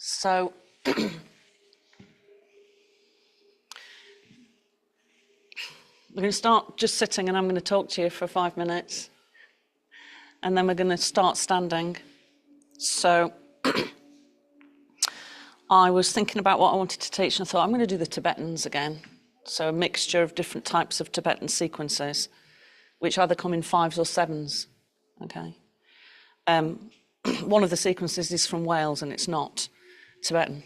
So we're going to start just sitting, and I'm going to talk to you for 5 minutes, and then we're going to start standing. So I was thinking about what I wanted to teach, and I thought I'm going to do the Tibetans again. So a mixture of different types of Tibetan sequences, which either come in 5s or 7s. Okay. One of the sequences is from Wales, and it's not Tibetan,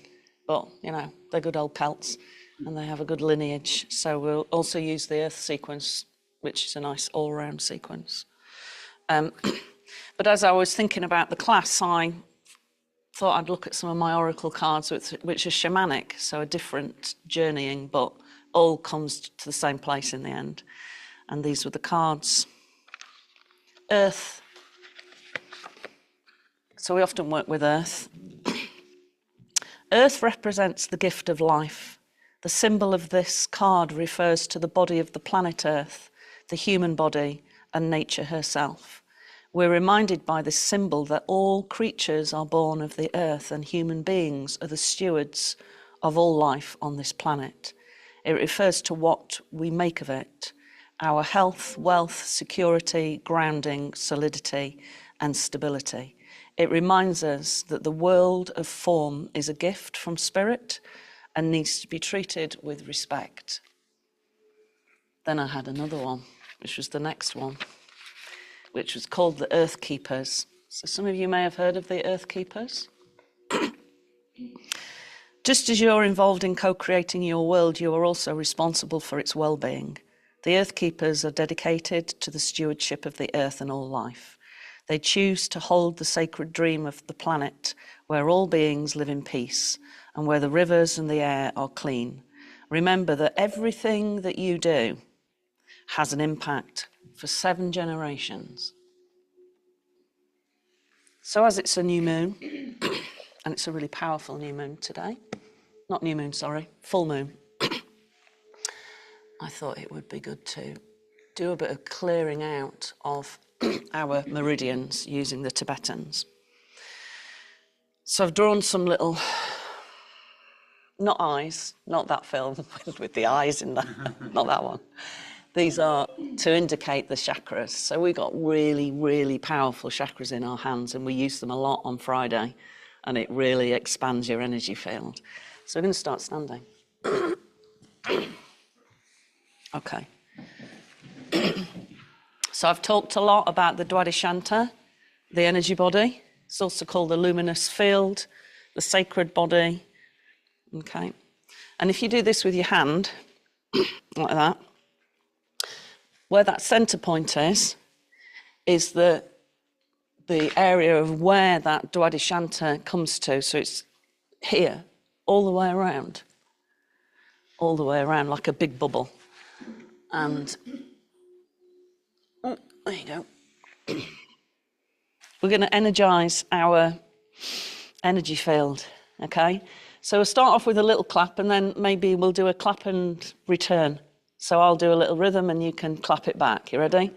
but you know, they're good old Celts and they have a good lineage. So we'll also use the Earth sequence, which is a nice all-round sequence. But as I was thinking about the class, I thought I'd look at some of my oracle cards, which are shamanic, so a different journeying, but all comes to the same place in the end. And these were the cards. Earth. So we often work with Earth. Earth represents the gift of life. The symbol of this card refers to the body of the planet Earth, the human body, and nature herself. We're reminded by this symbol that all creatures are born of the earth, and human beings are the stewards of all life on this planet. It refers to what we make of it, our health, wealth, security, grounding, solidity, and stability. It reminds us that the world of form is a gift from spirit and needs to be treated with respect. Then I had another one, which was the next one, which was called the Earth Keepers. So some of you may have heard of the Earth Keepers. Just as you're involved in co-creating your world, you are also responsible for its well-being. The Earth Keepers are dedicated to the stewardship of the earth and all life. They choose to hold the sacred dream of the planet where all beings live in peace and where the rivers and the air are clean. Remember that everything that you do has an impact for 7 generations. So as it's a new moon, and it's a really powerful new moon today, not new moon, sorry, full moon, I thought it would be good to do a bit of clearing out of our meridians using the Tibetans. So I've drawn some little, not eyes, not that film with the eyes in there, not that one. These are to indicate the chakras. So we've got really, really powerful chakras in our hands, and we use them a lot on Friday, and it really expands your energy field. So we're going to start standing. Okay. So I've talked a lot about the Dwadishanta, the energy body. It's also called the luminous field, the sacred body. Okay. And if you do this with your hand, like that, where that center point is the area of where that Dwadishanta comes to. So it's here, all the way around, like a big bubble. And there you go. We're going to energize our energy field, okay? So we'll start off with a little clap, and then maybe we'll do a clap and return. So I'll do a little rhythm and you can clap it back. You ready?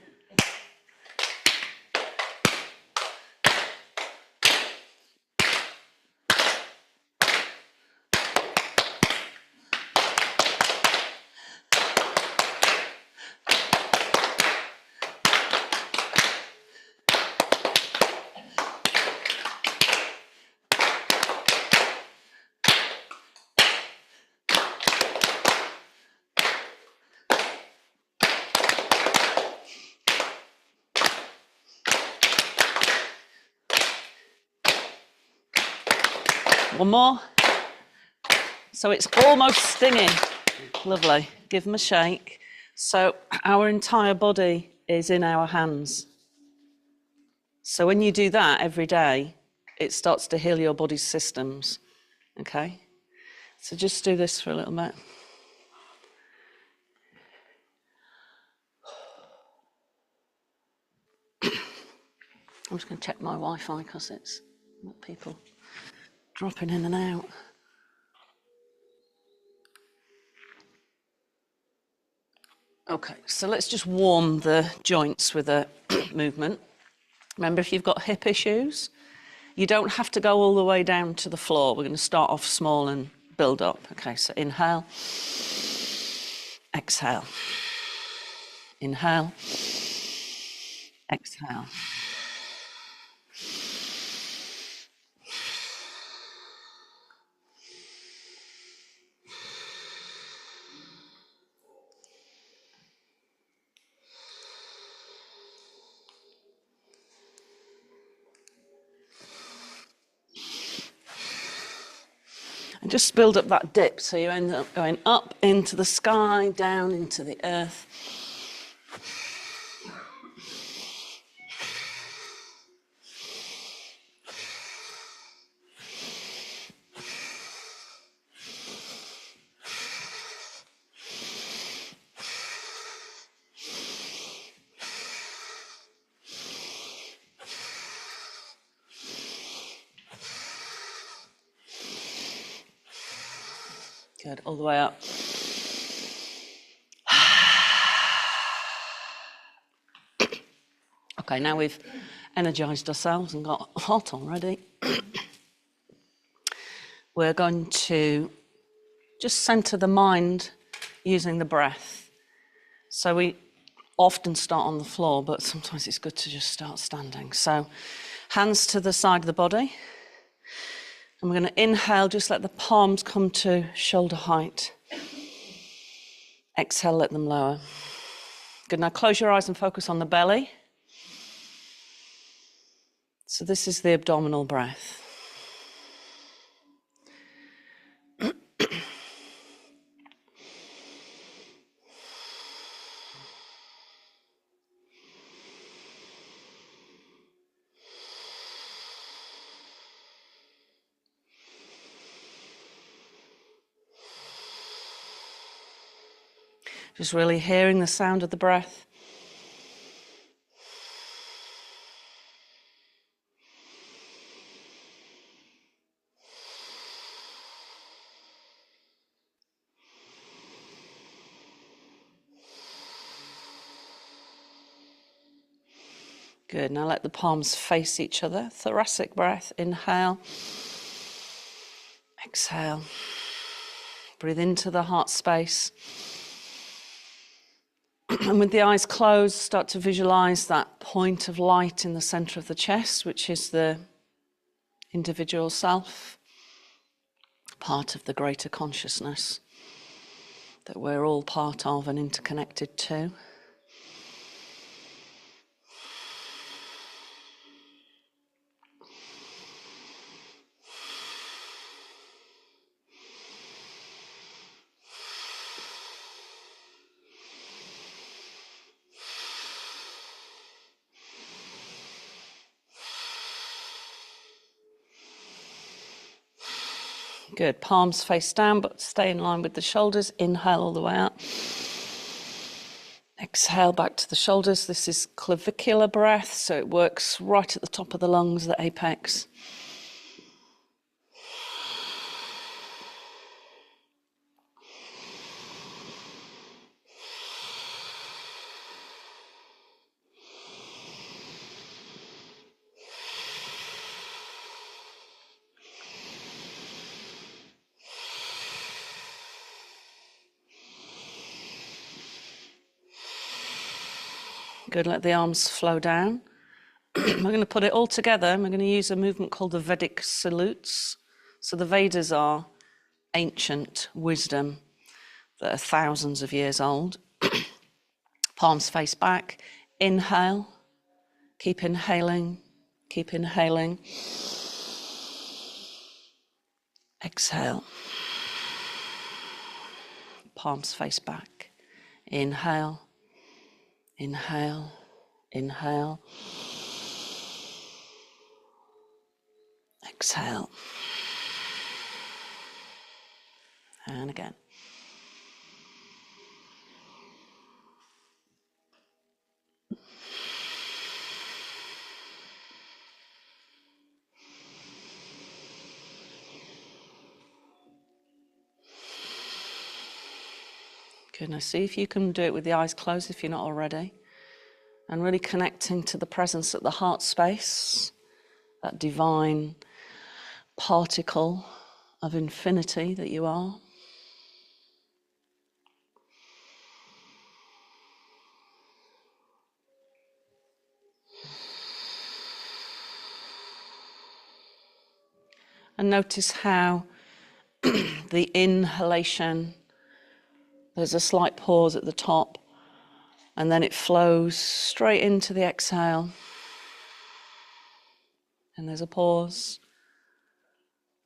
One more. So it's almost stinging. Lovely. Give them a shake. So our entire body is in our hands. So when you do that every day, it starts to heal your body's systems. Okay? So just do this for a little bit. I'm just going to check my Wi-Fi because it's not people dropping in and out. Okay, so let's just warm the joints with a movement. Remember, if you've got hip issues, You don't have to go all the way down to the floor. We're going to start off small and build up. Okay, so inhale, exhale, inhale, exhale. And just build up that dip so you end up going up into the sky, down into the earth. Good, all the way up. Okay, now we've energized ourselves and got hot already. We're going to just center the mind using the breath. So we often start on the floor, but sometimes it's good to just start standing. So hands to the side of the body. And we're going to inhale, just let the palms come to shoulder height. Exhale, let them lower. Good, now close your eyes and focus on the belly. So this is the abdominal breath. Just really hearing the sound of the breath. Good, now let the palms face each other. Thoracic breath, inhale. Exhale. Breathe into the heart space. And with the eyes closed, start to visualize that point of light in the center of the chest, which is the individual self, part of the greater consciousness that we're all part of and interconnected to. Good, palms face down, but stay in line with the shoulders. Inhale all the way out. Exhale back to the shoulders. This is clavicular breath, so it works right at the top of the lungs, the apex. Good, let the arms flow down. We're going to put it all together and we're going to use a movement called the Vedic salutes. So the Vedas are ancient wisdom that are thousands of years old. Palms face back. Inhale. Keep inhaling. Keep inhaling. Exhale. Palms face back. Inhale. Inhale. Inhale. Exhale. And again. Good, now see if you can do it with the eyes closed if you're not already. And really connecting to the presence at the heart space, that divine particle of infinity that you are. And notice how the inhalation, there's a slight pause at the top, and then it flows straight into the exhale. And there's a pause,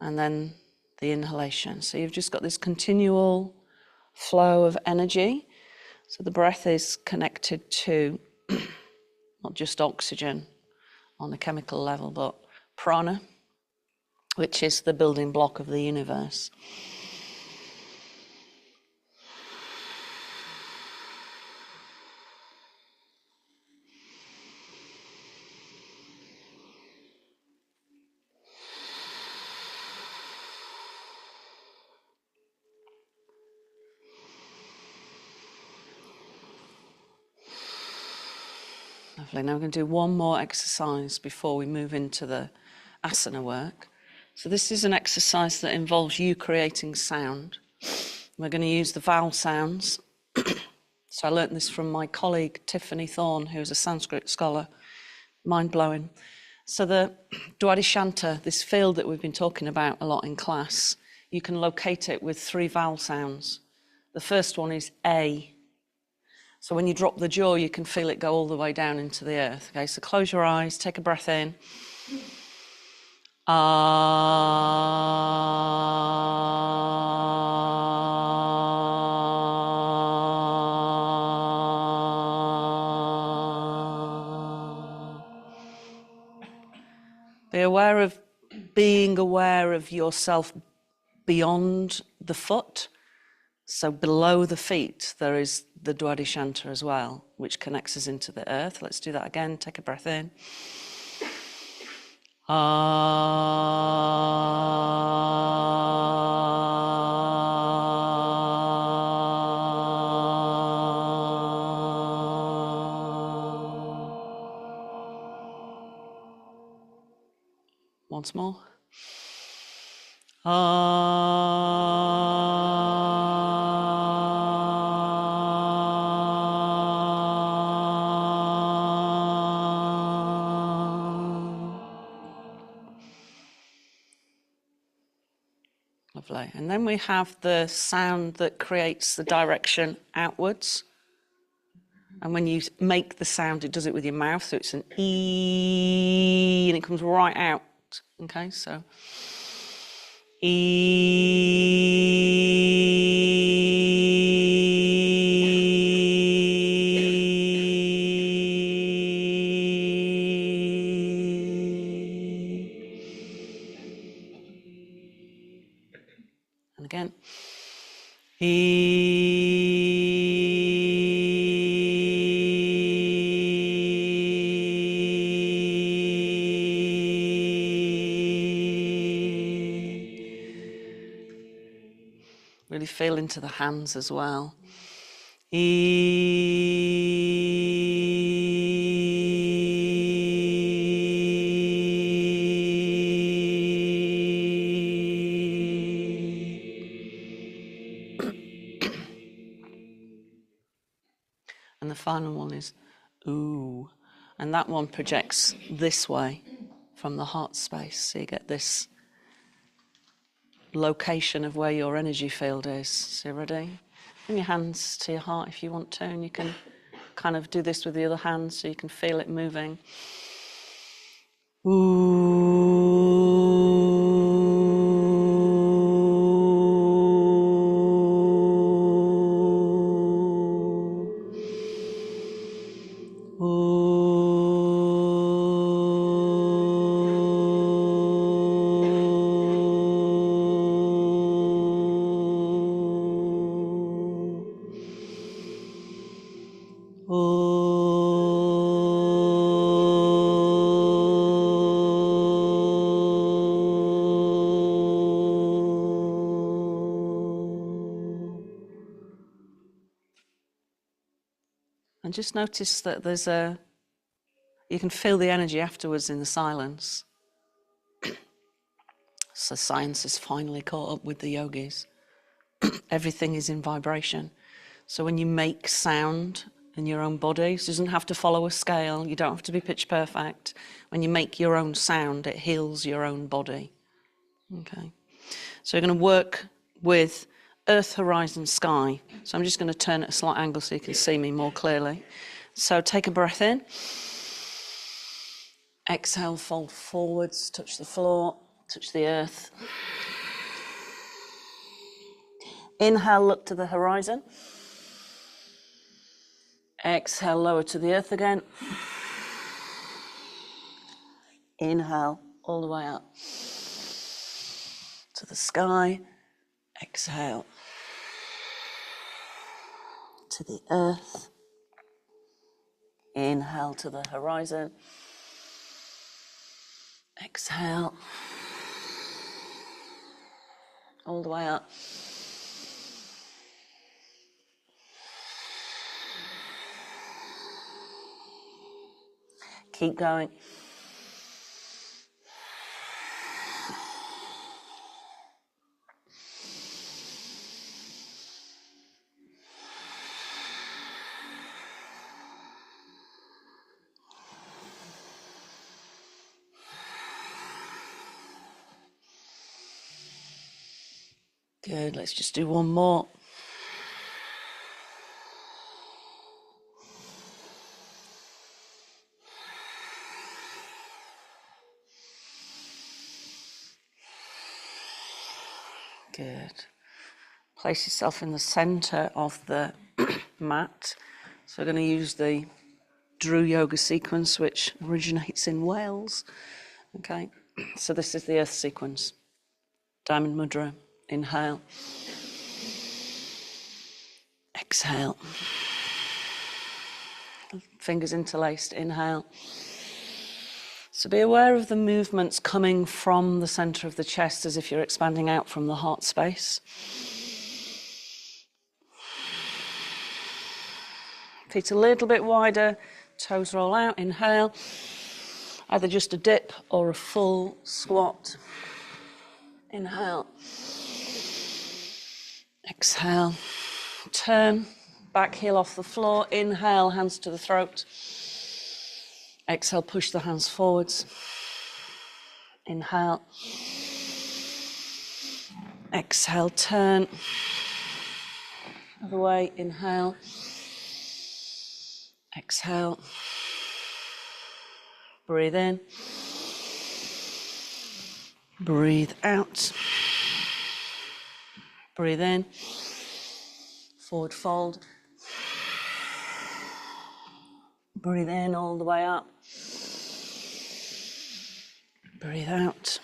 and then the inhalation. So you've just got this continual flow of energy. So the breath is connected to not just oxygen on a chemical level, but prana, which is the building block of the universe. Lovely. Now we're going to do one more exercise before we move into the asana work. So this is an exercise that involves you creating sound. We're going to use the vowel sounds. So I learnt this from my colleague Tiffany Thorne, who's a Sanskrit scholar. Mind-blowing. So the Dwadishanta, this field that we've been talking about a lot in class, you can locate it with 3 vowel sounds. The first one is A. So when you drop the jaw, you can feel it go all the way down into the earth. Okay, so close your eyes, take a breath in. Being aware of yourself beyond the foot. So below the feet, there is the Dwadishanta as well, which connects us into the earth. Let's do that again. Take a breath in. Once more. Lovely. And then we have the sound that creates the direction outwards. And when you make the sound, it does it with your mouth, so it's an E, and it comes right out. Okay, so and again. Really feel into the hands as well. And the final one is ooh. And that one projects this way from the heart space. So you get this location of where your energy field is. So you ready? Bring your hands to your heart if you want to, and you can kind of do this with the other hand so you can feel it moving. And just notice that you can feel the energy afterwards in the silence. So science has finally caught up with the yogis. Everything is in vibration. So when you make sound in your own body, it doesn't have to follow a scale, you don't have to be pitch perfect. When you make your own sound, it heals your own body. Okay. So we're going to work with earth, horizon, sky. So I'm just going to turn at a slight angle so you can see me more clearly. So take a breath in. Exhale, fold forwards, touch the floor, touch the earth. Inhale, look to the horizon. Exhale, lower to the earth again. Inhale, all the way up to the sky. Exhale to the earth. Inhale to the horizon. Exhale all the way up. Keep going. Good, let's just do one more. Good. Place yourself in the center of the mat. So we're going to use the Drew Yoga sequence, which originates in Wales. Okay, so this is the earth sequence. Diamond Mudra, inhale. Exhale. Fingers interlaced, inhale. So be aware of the movements coming from the center of the chest as if you're expanding out from the heart space. Feet a little bit wider, toes roll out, inhale. Either just a dip or a full squat. Inhale. Exhale. Turn, back heel off the floor. Inhale, hands to the throat. Exhale, push the hands forwards. Inhale. Exhale, turn. Other way, inhale. Exhale. Breathe in. Breathe out. Breathe in. Forward fold. Breathe in all the way up. Breathe out.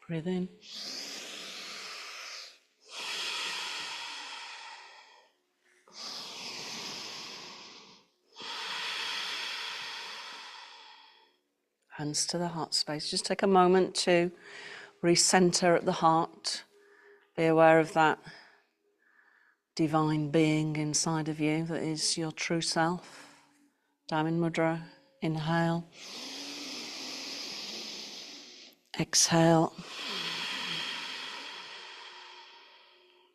Breathe in. Hands to the heart space. Just take a moment to recenter at the heart. Be aware of that divine being inside of you that is your true self. Diamond Mudra. Inhale. Exhale.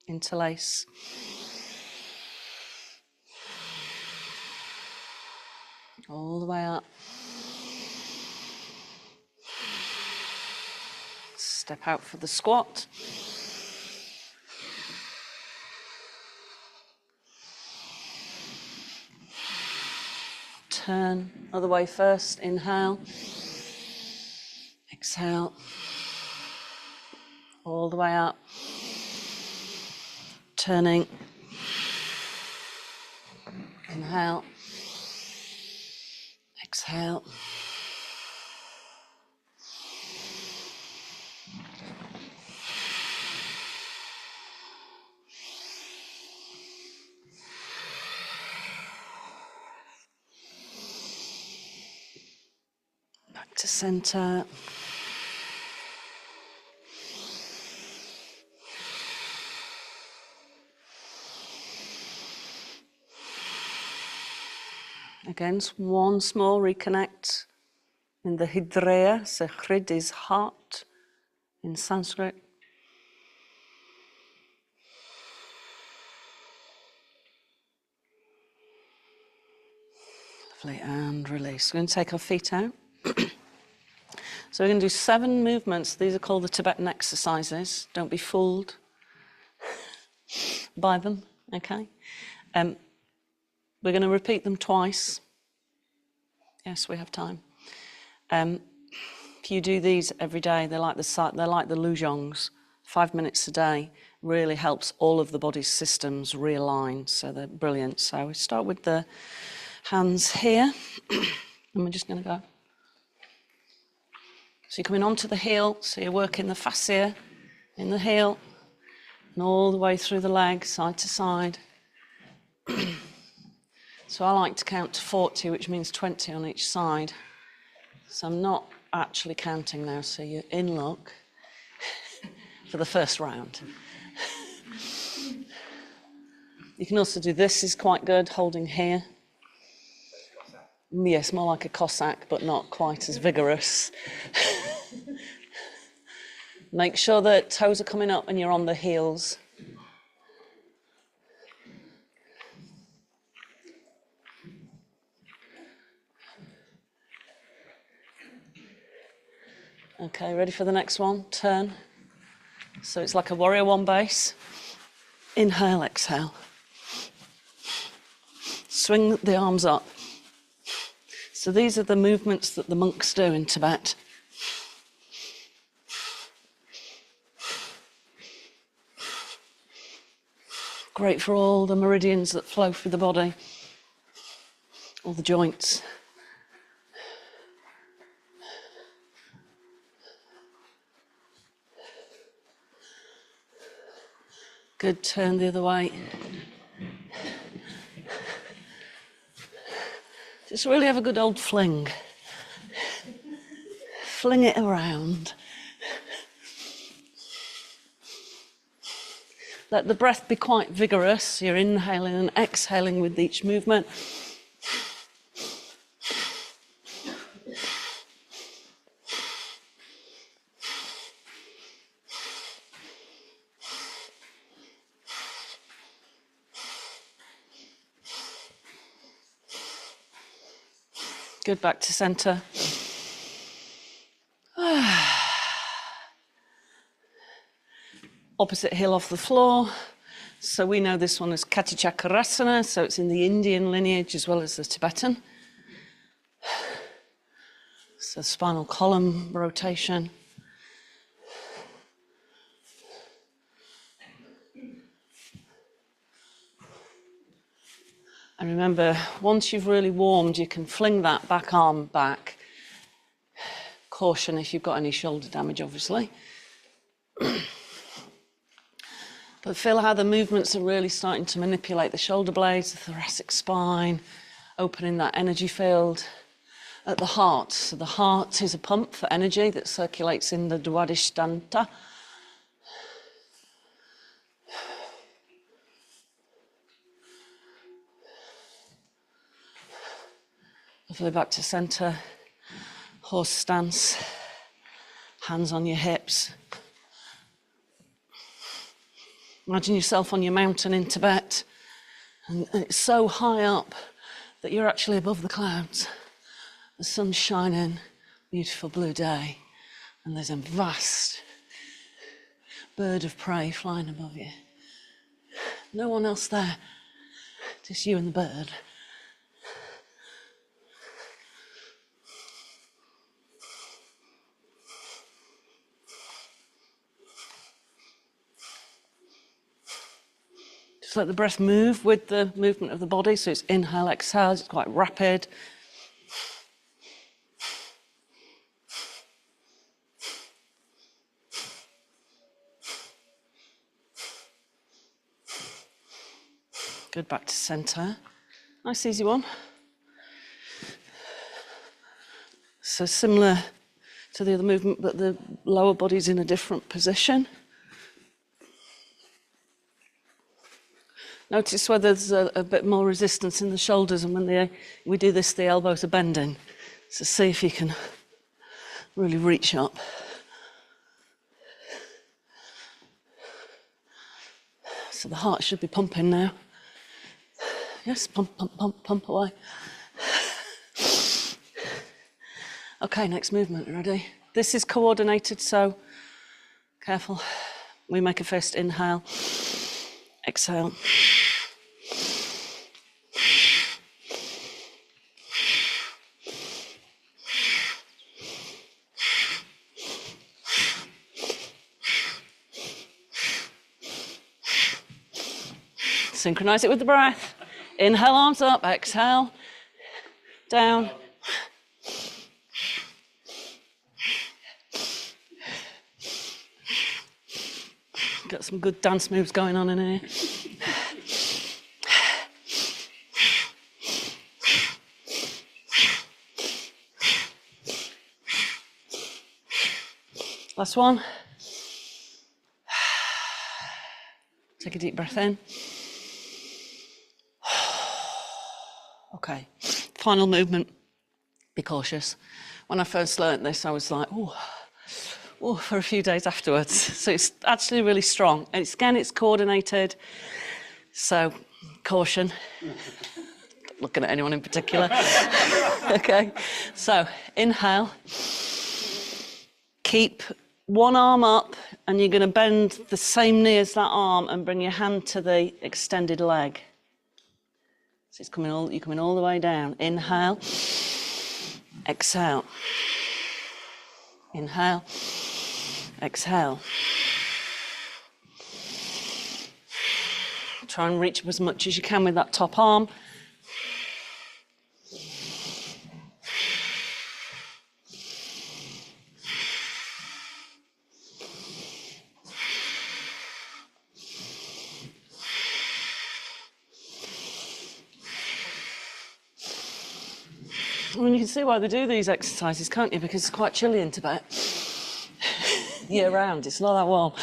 Interlace. All the way up. Step out for the squat. Turn, other way first. Inhale. Exhale. All the way up. Turning. Inhale. Exhale. Back to center. Again, one small reconnect in the Hridaya, so Hrid is heart in Sanskrit. Lovely, and release. We're going to take our feet out. So we're going to do 7 movements. These are called the Tibetan Exercises. Don't be fooled by them, okay? We're going to repeat them twice. Yes, we have time. If you do these every day, they're like the Lujongs. 5 minutes a day really helps all of the body's systems realign, so they're brilliant. So we start with the hands here, and we're just going to go. So you're coming onto the heel, so you're working the fascia in the heel, and all the way through the leg, side to side. So I like to count to 40, which means 20 on each side. So I'm not actually counting now, so you're in luck for the first round. You can also do this, is quite good, holding here. Yes, more like a Cossack, but not quite as vigorous. Make sure that toes are coming up and you're on the heels. Okay, ready for the next one? Turn. So it's like a warrior 1 base. Inhale, exhale. Swing the arms up. So these are the movements that the monks do in Tibet. Great for all the meridians that flow through the body, all the joints. Good, turn the other way. Just really have a good old fling. Fling it around. Let the breath be quite vigorous. You're inhaling and exhaling with each movement. Good, back to centre. Opposite heel off the floor. So we know this one as Katichakarasana, so it's in the Indian lineage as well as the Tibetan. So spinal column rotation. And remember, once you've really warmed, you can fling that back arm back. Caution if you've got any shoulder damage, obviously. But feel how the movements are really starting to manipulate the shoulder blades, the thoracic spine, opening that energy field at the heart. So the heart is a pump for energy that circulates in the Dwadhisthanta. Lovely, back to centre. Horse stance. Hands on your hips. Imagine yourself on your mountain in Tibet, and it's so high up that you're actually above the clouds. The sun's shining, beautiful blue day, and there's a vast bird of prey flying above you. No one else there, just you and the bird. Just let the breath move with the movement of the body. So it's inhale, exhale, it's quite rapid. Good, back to centre. Nice easy one. So similar to the other movement, but the lower body's in a different position. Notice whether there's a bit more resistance in the shoulders, and when we do this, the elbows are bending. So see if you can Really reach up. So the heart should be pumping now. Yes, pump, pump, pump, pump away. Okay, next movement, ready? This is coordinated, so careful. We make a fist, inhale, exhale. Synchronize it with the breath. Inhale, arms up, exhale, down. Got some good dance moves going on in here. Last one. Take a deep breath in. Okay, final movement. Be cautious. When I first learnt this, I was like, oh, for a few days afterwards. So it's actually really strong. And it's coordinated. So, caution. Not looking at anyone in particular. Okay, so inhale. Keep one arm up, and you're going to bend the same knee as that arm and bring your hand to the extended leg. So you're coming all the way down. Inhale. Exhale. Inhale. Exhale. Try and reach up as much as you can with that top arm. I mean, you can see why they do these exercises, can't you? Because it's quite chilly in Tibet. Year round, it's not that warm.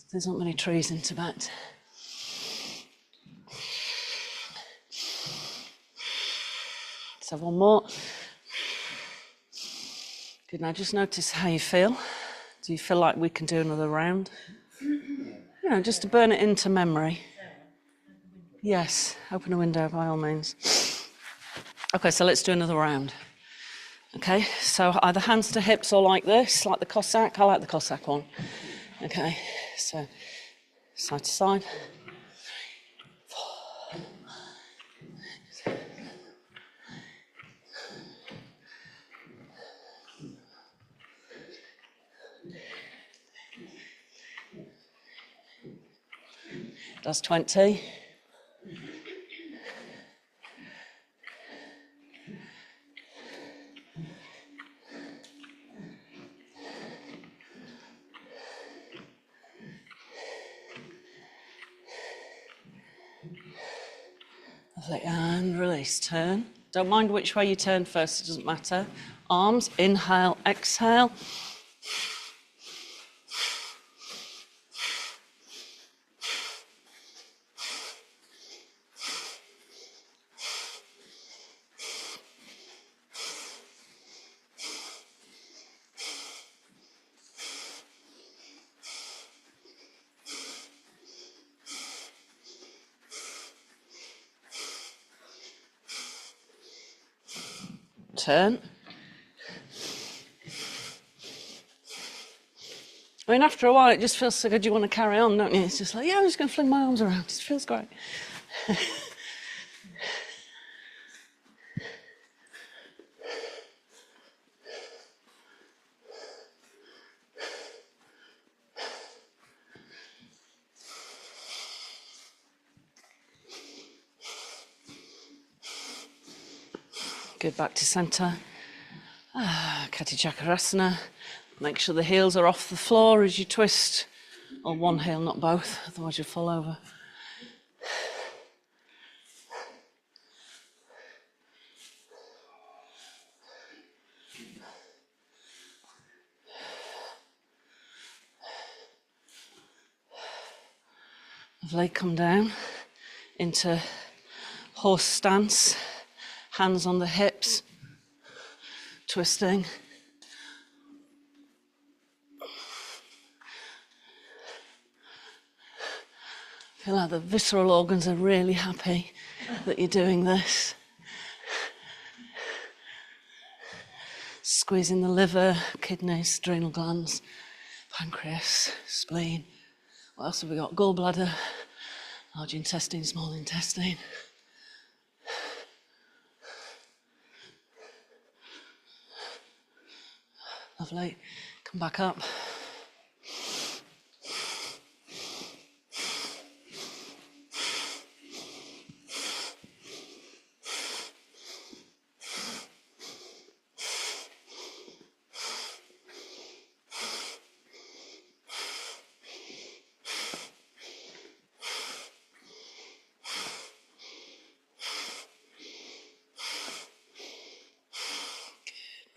There's not many trees in Tibet. Let's have one more. Good, now just notice how you feel. Do you feel like we can do another round? You know, just to burn it into memory. Yes, open a window by all means. Okay, so let's do another round. Okay, so either hands to hips or like this, like the Cossack. I like the Cossack one. Okay, so side to side. 3, 4. That's 20. Lovely, and release, turn. Don't mind which way you turn first, it doesn't matter. Arms, inhale, exhale. Turn. I mean, after a while, it just feels so good you want to carry on, don't you? It's just like, yeah, I'm just going to fling my arms around. It feels great. Good, back to centre. Kati Chakrasana. Make sure the heels are off the floor as you twist. Or one heel, not both, otherwise you'll fall over. Leg come down into horse stance. Hands on the hips, twisting. Feel like the visceral organs are really happy that you're doing this. Squeezing the liver, kidneys, adrenal glands, pancreas, spleen. What else have we got? Gallbladder, large intestine, small intestine. Lovely. Come back up.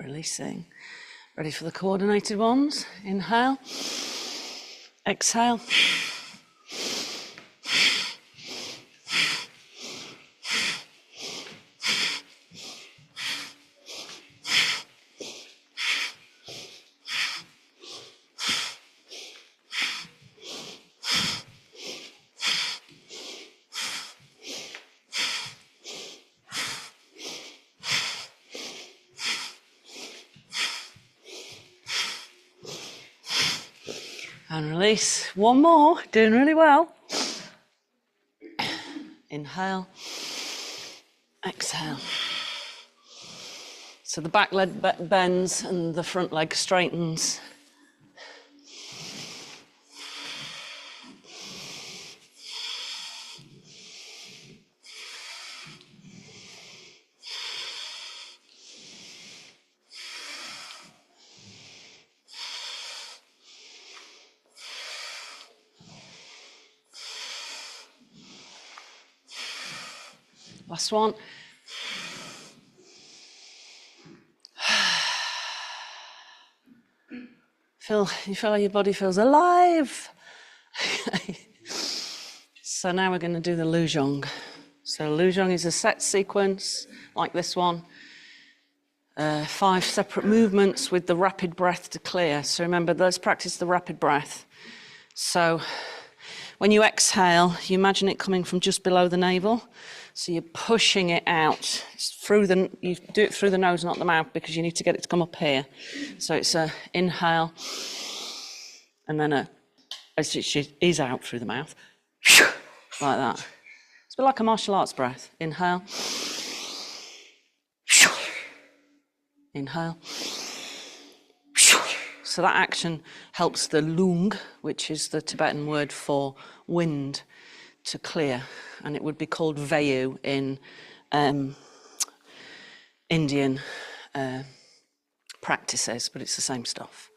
Releasing. Ready for the coordinated ones. Inhale. Exhale. And release. One more. Doing really well. Inhale. Exhale. So the back leg bends and the front leg straightens. Last one. You feel like your body feels alive. So now we're going to do the Jong. So Jong is a set sequence like this one. 5 separate movements with the rapid breath to clear. So remember, let's practice the rapid breath. So when you exhale, you imagine it coming from just below the navel. So you're pushing it out you do it through the nose, not the mouth, because you need to get it to come up here. So it's a inhale, and then it is out through the mouth, like that. It's a bit like a martial arts breath. Inhale, inhale. So that action helps the lung, which is the Tibetan word for wind, to clear. And it would be called vayu in Indian practices, but it's the same stuff.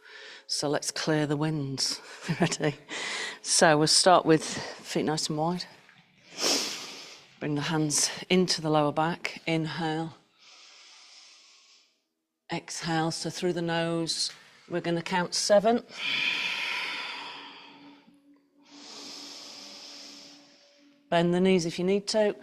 So let's clear the winds. Ready? So we'll start with feet nice and wide. Bring the hands into the lower back. Inhale. Exhale. So through the nose, we're going to count 7. Bend the knees if you need to.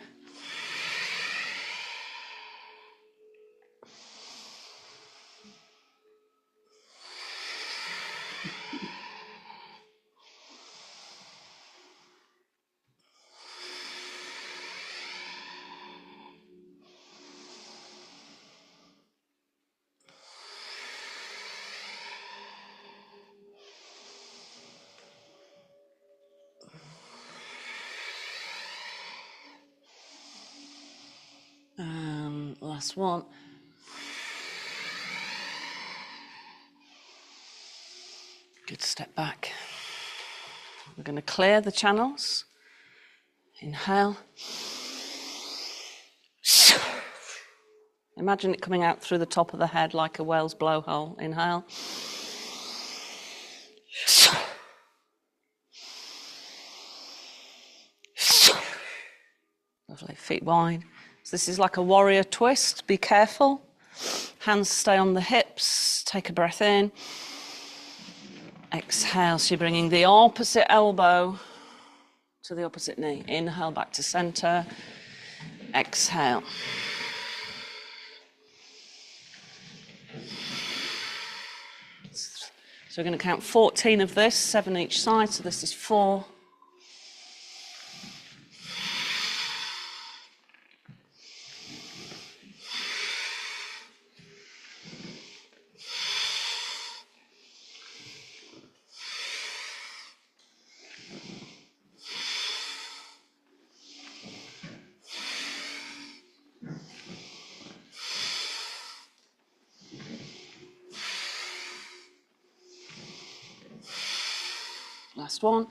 Last one. Good, step back. We're going to clear the channels. Inhale. Imagine it coming out through the top of the head like a whale's blowhole. Inhale. Lovely, feet wide. So this is like a warrior twist. Be careful. Hands stay on the hips. Take a breath in. Exhale, so you're bringing the opposite elbow to the opposite knee. Inhale, back to center. Exhale. So we're going to count 14 of this, 7 each side, so this is 4. Last one.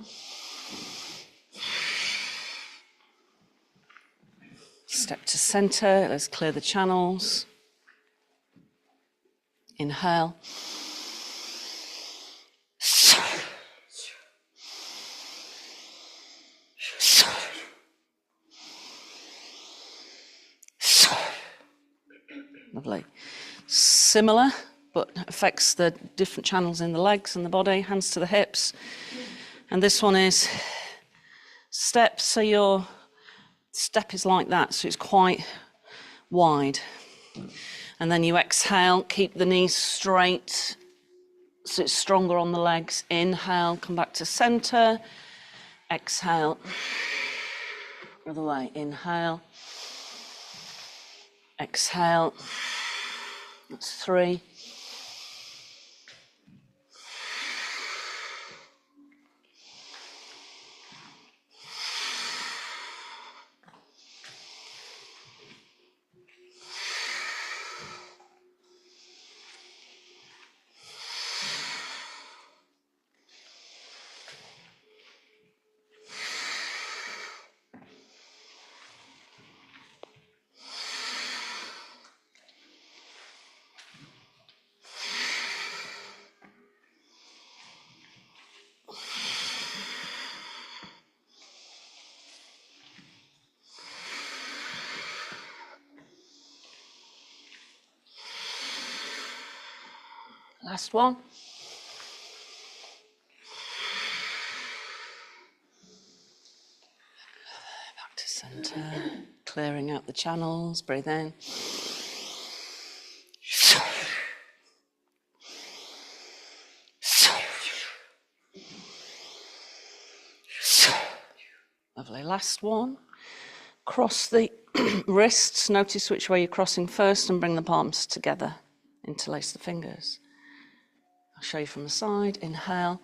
Step to center. Let's clear the channels. Inhale. Lovely. Similar, but affects the different channels in the legs and the body. Hands to the hips. And this one is step, so your step is like that, so it's quite wide. And then you exhale, keep the knees straight, so it's stronger on the legs. Inhale, come back to center. Exhale, other way. Inhale. Exhale. That's 3. Last one. Back to center, clearing out the channels. Breathe in. Lovely. Last one. Cross the wrists. Notice which way you're crossing first and bring the palms together. Interlace the fingers. I'll show you from the side. Inhale.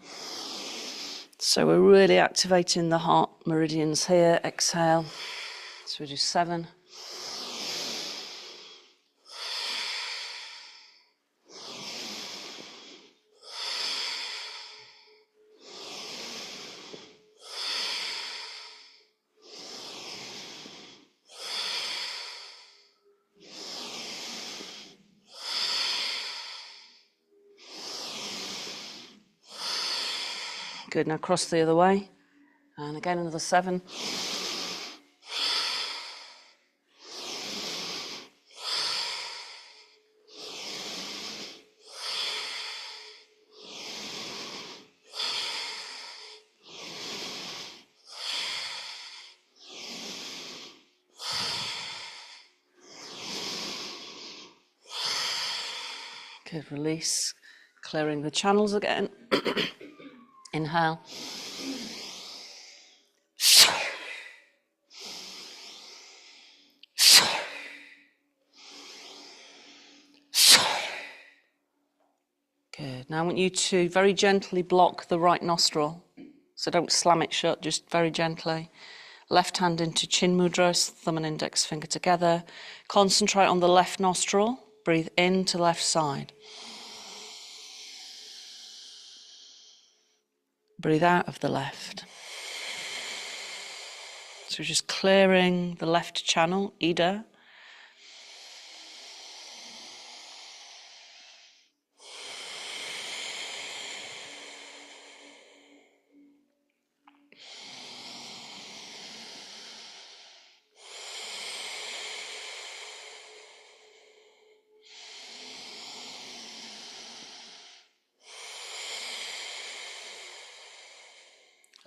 So we're really activating the heart meridians here. Exhale. So we do 7. Good, now cross the other way. And again, another 7. Good, release. Clearing the channels again. Inhale. Good. Now I want you to very gently block the right nostril. So don't slam it shut, just very gently. Left hand into chin mudra, thumb and index finger together. Concentrate on the left nostril. Breathe in to left side. Breathe out of the left. So just clearing the left channel, Ida.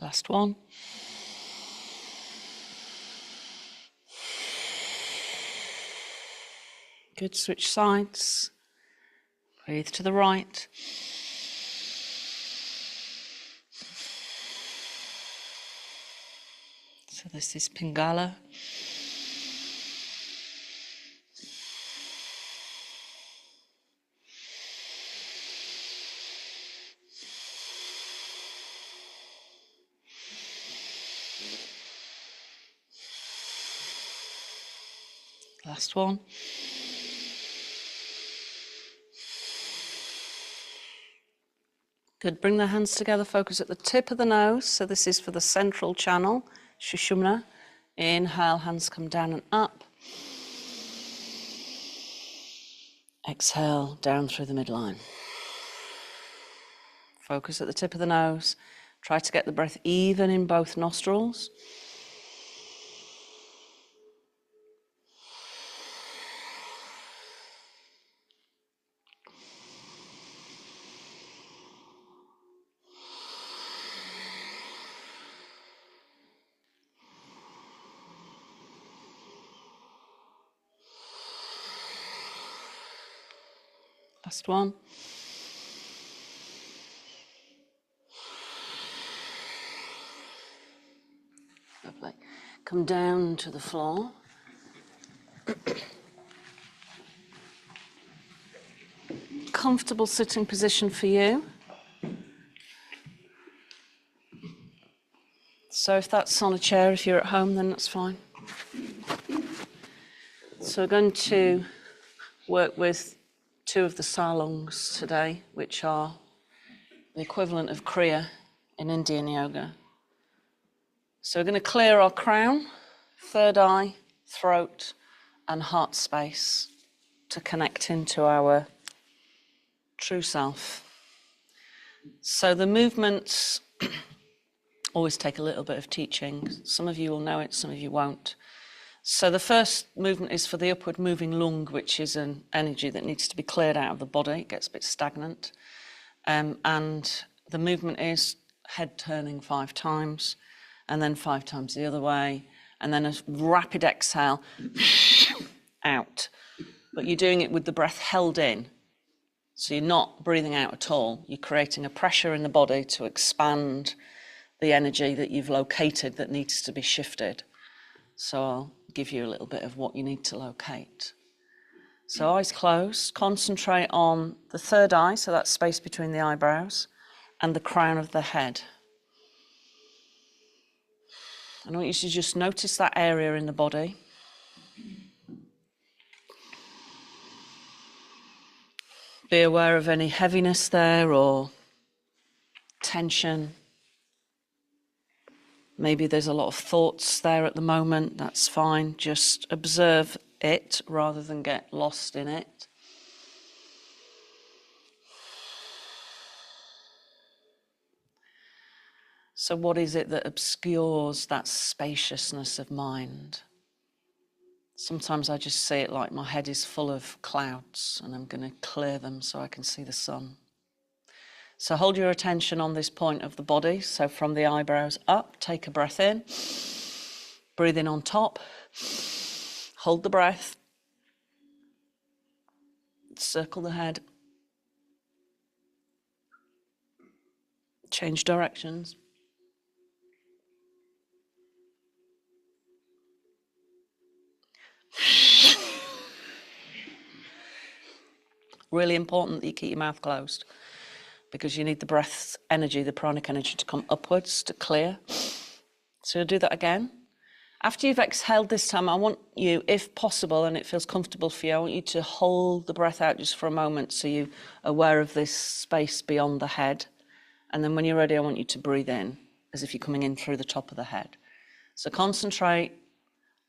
Last one. Good, switch sides. Breathe to the right. So this is Pingala. Last one. Good. Bring the hands together, focus at the tip of the nose. So this is for the central channel, Shushumna. Inhale, hands come down and up. Exhale, down through the midline. Focus at the tip of the nose. Try to get the breath even in both nostrils. Last one. Lovely. Come down to the floor. Comfortable sitting position for you. So if that's on a chair, if you're at home, then that's fine. So we're going to work with two of the Tsa Lungs today, which are the equivalent of Kriya in Indian yoga. So we're going to clear our crown, third eye, throat, and heart space to connect into our true self. So the movements always take a little bit of teaching. Some of you will know it, some of you won't. So the first movement is for the upward moving lung, which is an energy that needs to be cleared out of the body. It gets a bit stagnant. And the movement is head turning 5 times, and then 5 times the other way, and then a rapid exhale out. But you're doing it with the breath held in. So you're not breathing out at all. You're creating a pressure in the body to expand the energy that you've located that needs to be shifted. So I'll give you a little bit of what you need to locate. So eyes closed, concentrate on the third eye, so that space between the eyebrows, and the crown of the head. And I want you to just notice that area in the body. Be aware of any heaviness there or tension. Maybe there's a lot of thoughts there at the moment, that's fine. Just observe it rather than get lost in it. So what is it that obscures that spaciousness of mind? Sometimes I just see it like my head is full of clouds and I'm going to clear them so I can see the sun. So hold your attention on this point of the body. So from the eyebrows up, take a breath in. Breathe in on top. Hold the breath. Circle the head. Change directions. Really important that you keep your mouth closed because you need the breath's energy, the pranic energy, to come upwards, to clear. So you'll do that again. After you've exhaled this time, I want you, if possible, and it feels comfortable for you, I want you to hold the breath out just for a moment so you're aware of this space beyond the head. And then when you're ready, I want you to breathe in as if you're coming in through the top of the head. So concentrate,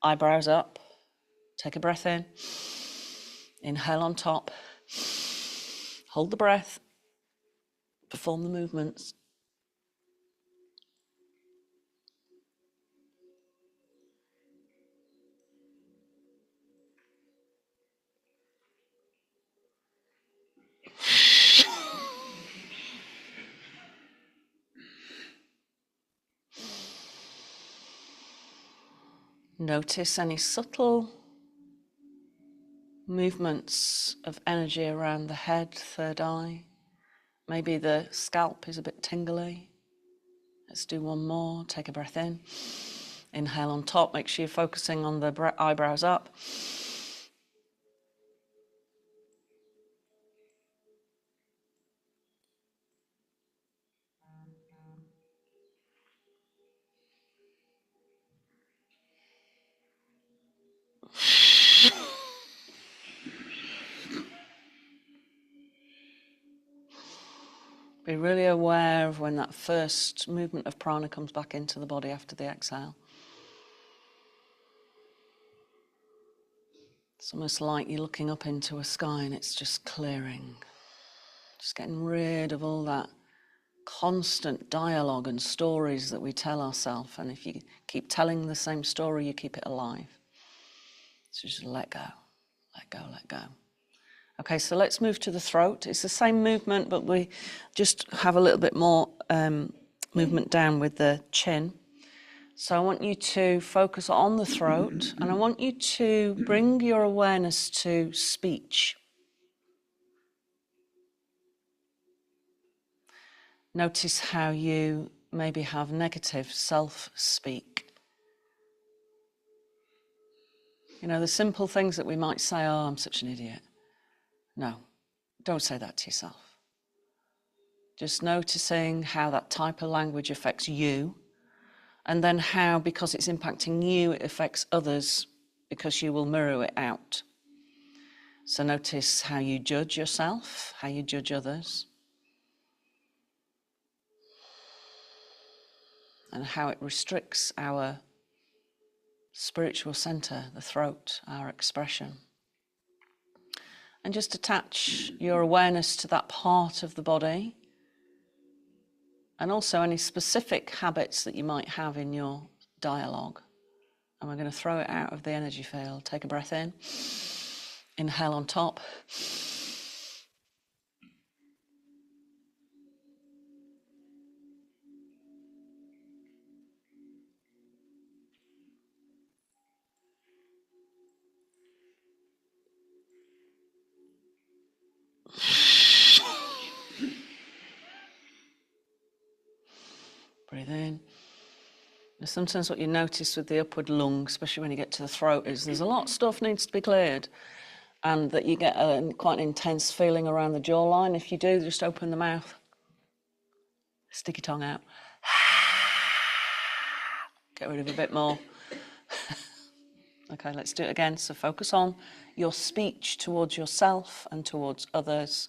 eyebrows up, take a breath in, inhale on top, hold the breath, perform the movements. Notice any subtle movements of energy around the head, third eye. Maybe the scalp is a bit tingly. Let's do one more. Take a breath in. Inhale on top, make sure you're focusing on the eyebrows up. Be really aware of when that first movement of prana comes back into the body after the exhale. It's almost like you're looking up into a sky and it's just clearing. Just getting rid of all that constant dialogue and stories that we tell ourselves. And if you keep telling the same story, you keep it alive. So just let go, let go, let go. Okay, so let's move to the throat. It's the same movement, but we just have a little bit more movement down with the chin. So I want you to focus on the throat, and I want you to bring your awareness to speech. Notice how you maybe have negative self-speak. You know, the simple things that we might say, oh, I'm such an idiot. No, don't say that to yourself. Just noticing how that type of language affects you, and then how, because it's impacting you, it affects others, because you will mirror it out. So notice how you judge yourself, how you judge others, and how it restricts our spiritual center, the throat, our expression. And just attach your awareness to that part of the body, and also any specific habits that you might have in your dialogue. And we're going to throw it out of the energy field. Take a breath in. Inhale on top. Breathe in. Sometimes what you notice with the upward lung, especially when you get to the throat, is there's a lot of stuff needs to be cleared, and that you get quite an intense feeling around the jawline. If you do, just open the mouth, stick your tongue out, get rid of a bit more. Okay, let's do it again. So focus on your speech towards yourself and towards others,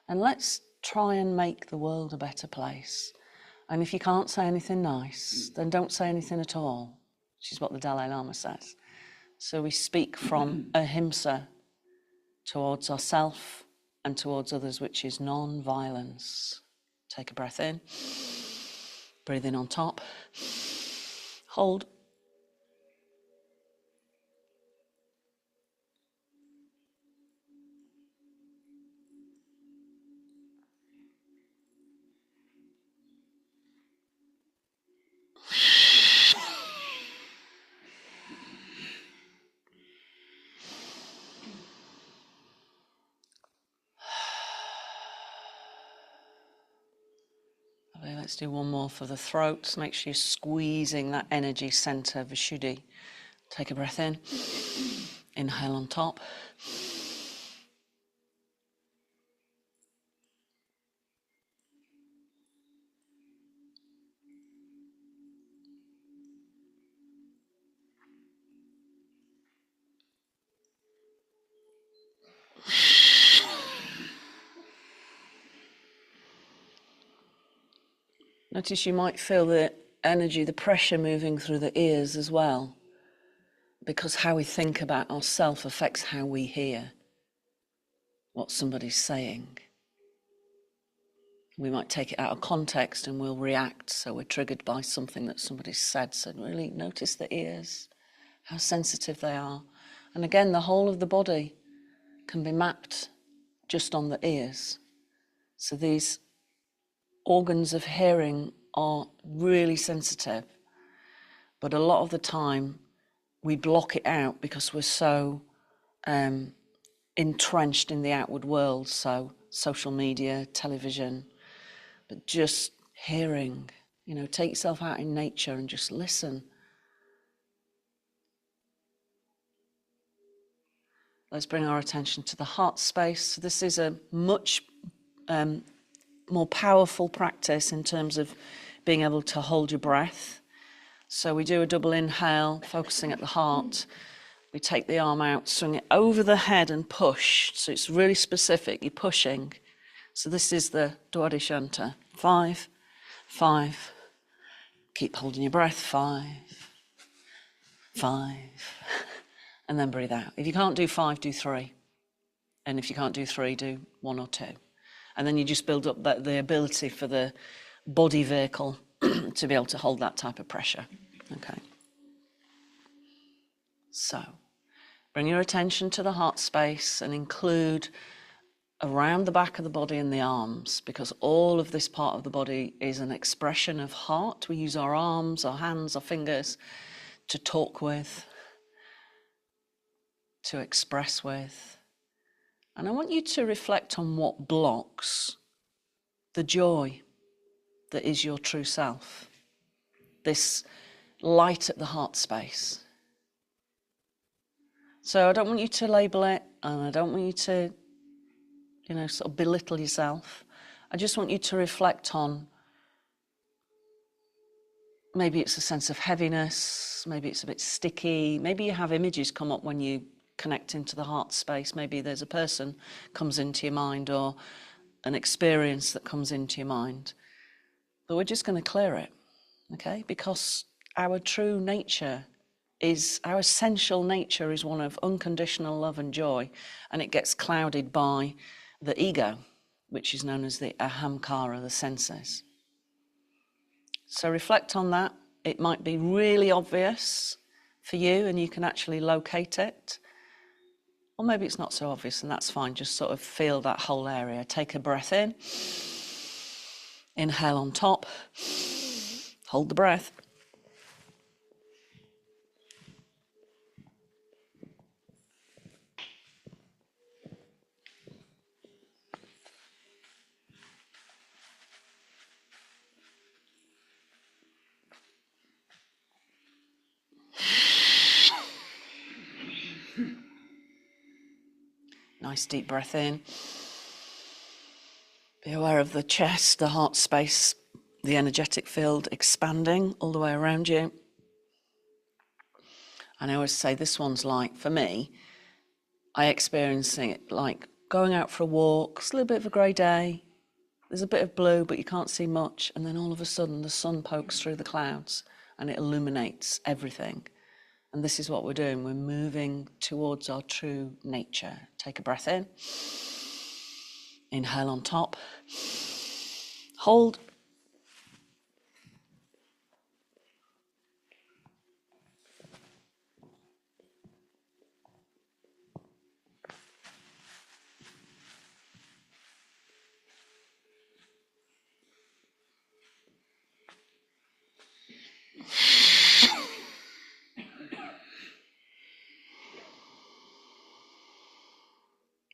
and let's try and make the world a better place. And if you can't say anything nice, then don't say anything at all, which is what the Dalai Lama says. So we speak from ahimsa towards ourselves and towards others, which is non-violence. Take a breath in. Breathe in on top. Hold. Okay, let's do one more for the throat. So make sure you're squeezing that energy center, Vishuddhi. Take a breath in. Inhale on top. Notice you might feel the energy, the pressure moving through the ears as well, because how we think about ourselves affects how we hear what somebody's saying. We might take it out of context and we'll react, so we're triggered by something that somebody said. So really notice the ears, how sensitive they are. And again, the whole of the body can be mapped just on the ears. So these organs of hearing are really sensitive, but a lot of the time we block it out because we're so entrenched in the outward world, so social media, television, but just hearing, take yourself out in nature and just listen Let's bring our attention to the heart space. So this is a much more powerful practice in terms of being able to hold your breath. So we do a double inhale, focusing at the heart. We take the arm out, swing it over the head and push. So it's really specific, you're pushing. So this is the Dwadishanta. 5, 5. Keep holding your breath. 5, 5. And then breathe out. If you can't do 5, do 3. And if you can't do 3, do 1 or 2. And then you just build up the ability for the body vehicle to be able to hold that type of pressure. Okay. So, bring your attention to the heart space and include around the back of the body and the arms, because all of this part of the body is an expression of heart. We use our arms, our hands, our fingers to talk with, to express with. And I want you to reflect on what blocks the joy that is your true self, this light at the heart space. So I don't want you to label it, and I don't want you to, sort of belittle yourself. I just want you to reflect on, maybe it's a sense of heaviness, maybe it's a bit sticky, maybe you have images come up when you connect into the heart space. Maybe there's a person comes into your mind or an experience that comes into your mind. But we're just going to clear it, okay? Because our true nature is, our essential nature is one of unconditional love and joy, and it gets clouded by the ego, which is known as the ahamkara, the senses. So reflect on that. It might be really obvious for you and you can actually locate it. Or maybe it's not so obvious, and that's fine. Just sort of feel that whole area. Take a breath in. Inhale on top. Hold the breath. Nice deep breath in. Be aware of the chest, the heart space, the energetic field expanding all the way around you. And I always say this one's like, for me, I experience it like going out for a walk. It's a little bit of a grey day. There's a bit of blue, but you can't see much. And then all of a sudden, the sun pokes through the clouds and it illuminates everything. And this is what we're doing. We're moving towards our true nature. Take a breath in. Inhale on top. Hold.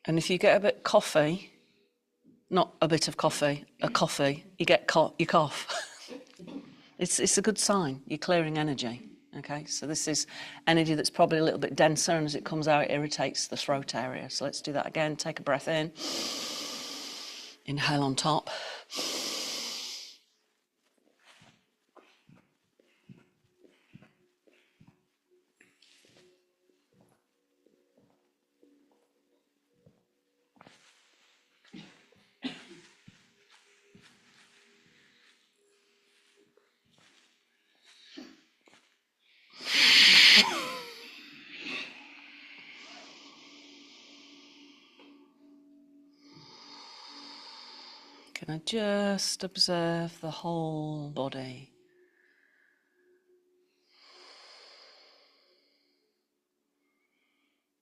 And if you get a bit coffee, not a bit of coffee, a coffee, you cough. It's a good sign. You're clearing energy. Okay, so this is energy that's probably a little bit denser, and as it comes out, it irritates the throat area. So let's do that again. Take a breath in. Inhale on top. Can I just observe the whole body?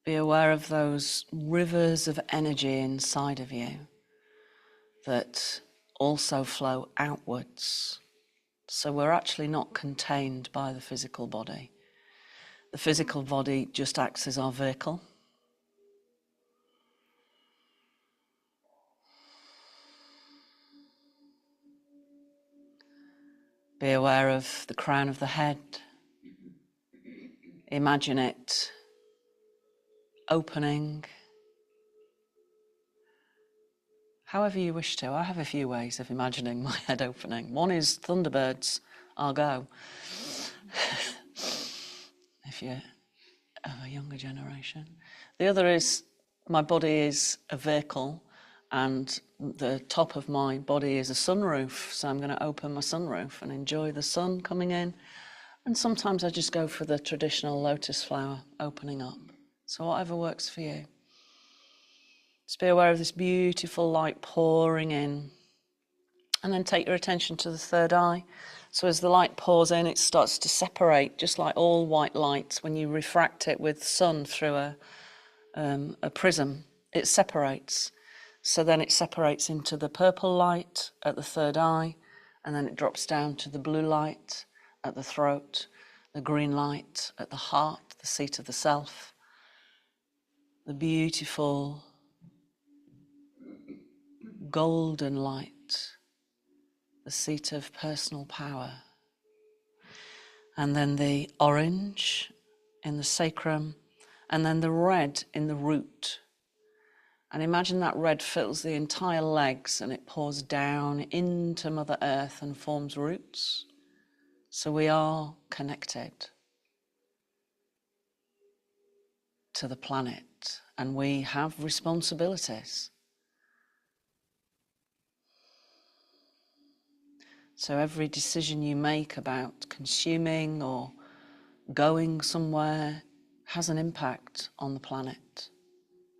Be aware of those rivers of energy inside of you that also flow outwards. So we're actually not contained by the physical body. The physical body just acts as our vehicle. Be aware of the crown of the head. Imagine it opening, however you wish to. I have a few ways of imagining my head opening. One is Thunderbirds, I'll go. If you're of a younger generation. The other is my body is a vehicle and the top of my body is a sunroof. So I'm going to open my sunroof and enjoy the sun coming in. And sometimes I just go for the traditional lotus flower opening up. So whatever works for you. Just be aware of this beautiful light pouring in. And then take your attention to the third eye. So as the light pours in, it starts to separate, just like all white light. When you refract it with sun through a prism, it separates. So then it separates into the purple light at the third eye, and then it drops down to the blue light at the throat, the green light at the heart, the seat of the self, the beautiful golden light, the seat of personal power. And then the orange in the sacrum, and then the red in the root. And imagine that red fills the entire legs and it pours down into Mother Earth and forms roots. So we are connected to the planet and we have responsibilities. So every decision you make about consuming or going somewhere has an impact on the planet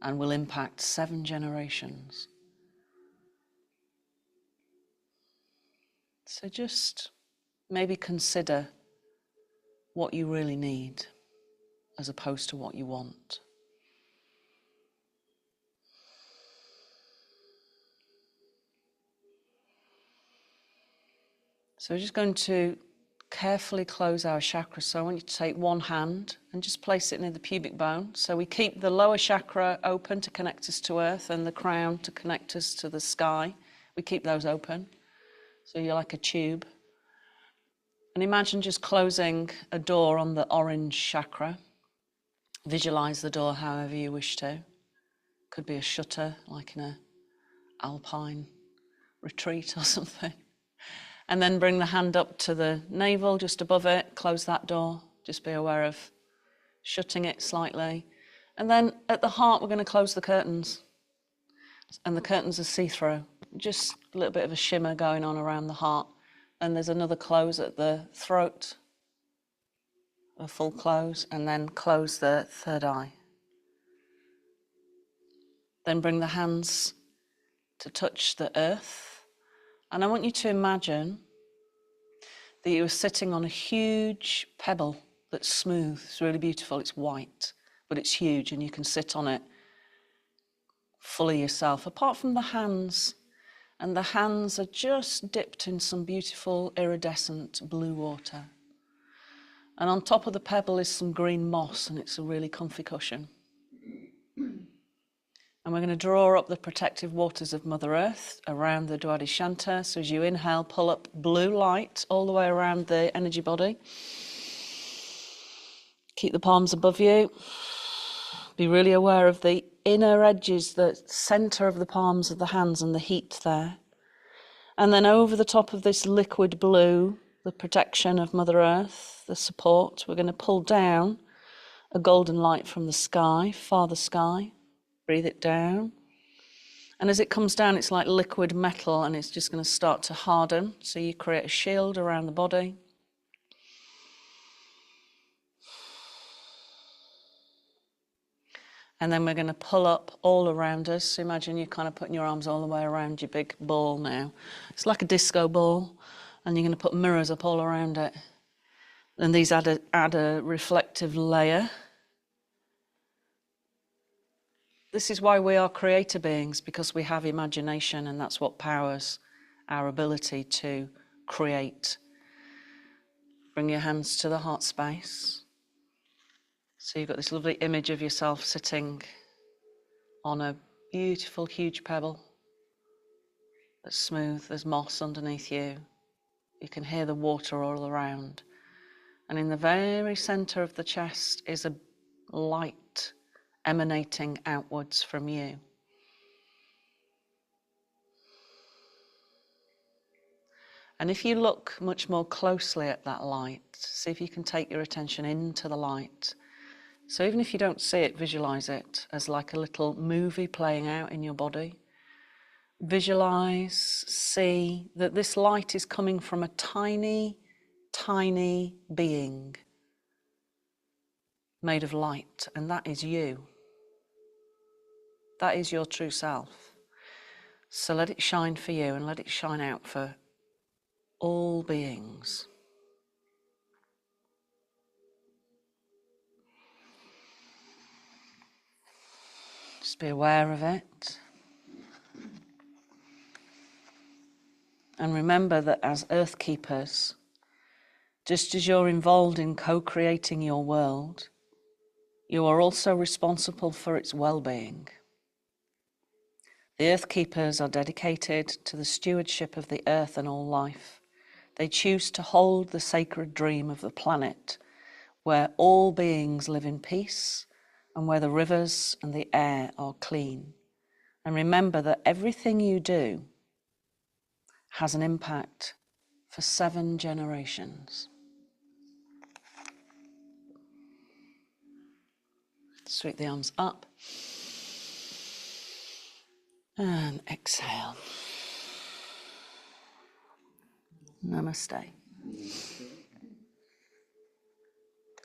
and will impact 7 generations. So just maybe consider what you really need as opposed to what you want. So we're just going to carefully close our chakras. So I want you to take one hand and just place it near the pubic bone. So we keep the lower chakra open to connect us to earth and the crown to connect us to the sky. We keep those open. So you're like a tube. And imagine just closing a door on the orange chakra. Visualize the door however you wish to. Could be a shutter, like in a alpine retreat or something. And then bring the hand up to the navel, just above it, close that door. Just be aware of shutting it slightly. And then at the heart, we're going to close the curtains. And the curtains are see-through. Just a little bit of a shimmer going on around the heart. And there's another close at the throat, a full close, and then close the third eye. Then bring the hands to touch the earth. And I want you to imagine that you are sitting on a huge pebble that's smooth. It's really beautiful. It's white, but it's huge, and you can sit on it fully yourself, apart from the hands. And the hands are just dipped in some beautiful iridescent blue water. And on top of the pebble is some green moss, and it's a really comfy cushion. And we're going to draw up the protective waters of Mother Earth around the Dwadishanta. So as you inhale, pull up blue light all the way around the energy body. Keep the palms above you. Be really aware of the inner edges, the center of the palms of the hands and the heat there. And then over the top of this liquid blue, the protection of Mother Earth, the support, we're going to pull down a golden light from the sky, Father Sky. Breathe it down. And as it comes down, it's like liquid metal, and it's just going to start to harden. So you create a shield around the body. And then we're going to pull up all around us. So imagine you're kind of putting your arms all the way around your big ball now. It's like a disco ball, and you're going to put mirrors up all around it. And these add a reflective layer. This is why we are creator beings, because we have imagination, and that's what powers our ability to create. Bring your hands to the heart space. So you've got this lovely image of yourself sitting on a beautiful, huge pebble that's smooth. There's moss underneath you. You can hear the water all around. And in the very center of the chest is a light emanating outwards from you. And if you look much more closely at that light, see if you can take your attention into the light. So even if you don't see it, visualize it as like a little movie playing out in your body. Visualize, see that this light is coming from a tiny, tiny being made of light, and that is you. That is your true self. So let it shine for you and let it shine out for all beings. Just be aware of it. And remember that as earth keepers, just as you're involved in co-creating your world, you are also responsible for its well-being. The earth keepers are dedicated to the stewardship of the earth and all life. They choose to hold the sacred dream of the planet where all beings live in peace and where the rivers and the air are clean. And remember that everything you do has an impact for 7 generations. Sweep the arms up and exhale. Namaste.